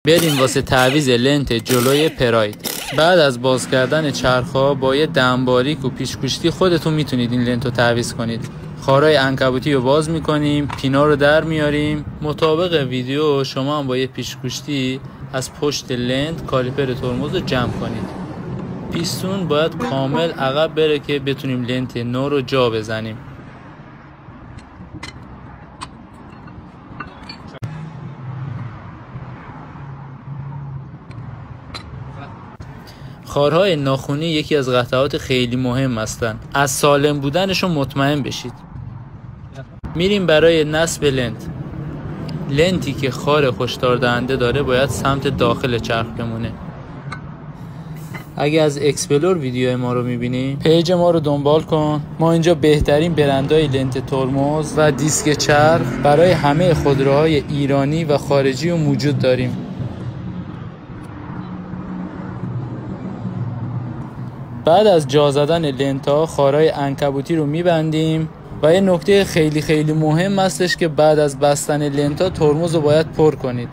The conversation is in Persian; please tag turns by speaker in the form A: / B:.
A: بریم واسه تعویض لنت جلوی پراید. بعد از باز کردن چرخ‌ها با یه دمباریک و پیشگوشتی خودتون میتونید این لنت رو تعویض کنید. خارای عنکبوتی رو باز میکنیم، پینا رو در میاریم. مطابق ویدیو شما هم با یه پیشگوشتی از پشت لنت کالیپر ترمز رو جمع کنید. پیستون باید کامل عقب بره که بتونیم لنت نو رو جا بزنیم. خارهای ناخونی یکی از قطعات خیلی مهم هستن. از سالم بودنشون مطمئن بشید. میریم برای نصب لنت. لنتی که خار هشدار دهنده داره باید سمت داخل چرخ بمونه. اگه از اکسپلور ویدیو ما رو میبینی، پیج ما رو دنبال کن. ما اینجا بهترین برندهای لنت ترمز و دیسک چرخ برای همه خودروهای ایرانی و خارجی رو موجود داریم. بعد از جا زدن لنت‌ها خارای عنکبوتی رو میبندیم و یه نکته خیلی مهم هستش که بعد از بستن لنت‌ها ترمز رو باید پر کنید.